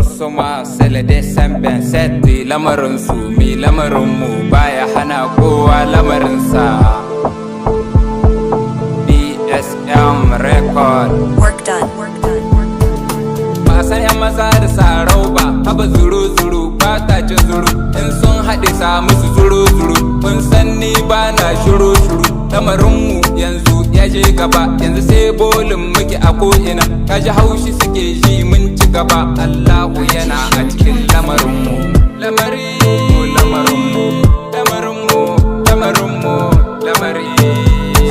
Bross Soma sele December seti lamarin su mi lamarin mu baya hana kowa lamarin sa. BSM record. Work done. Ba san yan maza da sarau ba, haba zuru zuru ba ta cin zuru, in sun haɗe sa musu zuru zuru, kun san ni ba na shuru shuru. Lamarin mu yanzu ya je gaba, yanzu sai bolin muke a ko'ina, kaji haushi suke ji mun ci gaba. Allahu yana a cikin lamarin mu. Lamari lamarin mu, lamarin mu, lamarin mu, lamari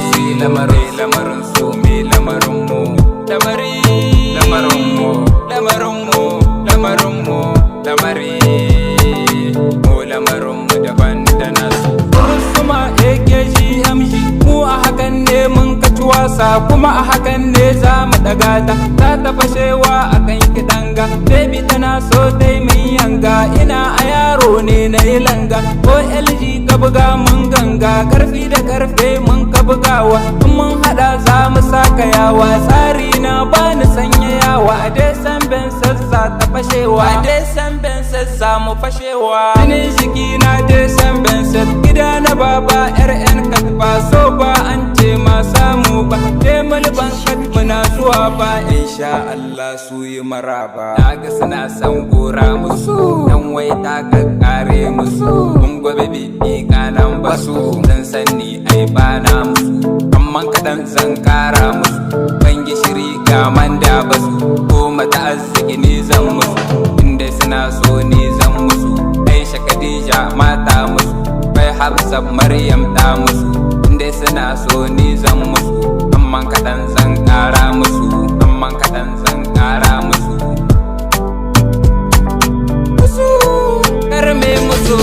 si lamari lamarin su mi lamarin mu. Lamari lamarin mu, lamarin mu, lamarin mu, lamari mu lamarin mu daban da nasu. Soma yake shi amshi, mu a hakan ne mun kaci wasa, kuma a hakan ne za mu daga ta. Ta ta fashewa akan kiɗanga, baby tana so dai mai yanga. Ina a yaro ne na yi langa, ko LG ka buga mun ganga, karfi da karfe mun ka bugawa. In mun hada za mu saka yawa, tsari na bani sanya yawa. A December sassa ta fashewa, a December sassa mu fashewa. Jinin shiki na December set, gida na baba RN kat ba so ba an ce ma samu ba. Demul ban kat muna zuwa ba, insha Allah su yi maraba. Naga suna san gora musu, dan wai ta kakkare musu. Mun gobe bibi kanan basu, zan sani ai bana musu, amman kadan zan kara musu. Ban gishiri ga manda basu, ko mata arziki ni zan musu, inda suna so ni zan musu. Aisha Khadija mata musu, bai Hafsa Maryam ta musu, inda suna so ni zan musu, amman kadan zan kara musu, amman kadan zan kara musu. Karme musu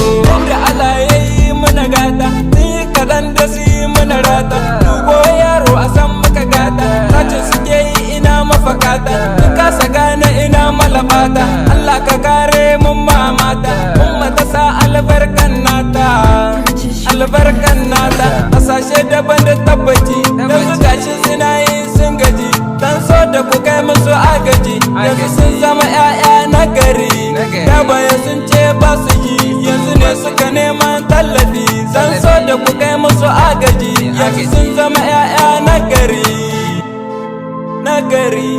da Allah yayi mana gata, ni kadan da su yi mana rata. Dubo yaro a san maka gata, sace suke yi ina mafakata, in kasa gane ina malabata. Allah ka kare mun mamata, umma ta sa albarkan nata, albarkan nata. Kasashe daban da tabbaci, yanzu gashi suna yi sun gaji, dan so da ku kai musu agaji. Yanzu sun zama 'ya'ya na gari, da baya sun ce ba su yi, yanzu ne suka neman tallafi. Zan so da ku kai musu agaji, yanzu sun zama 'ya'ya na gari, na gari.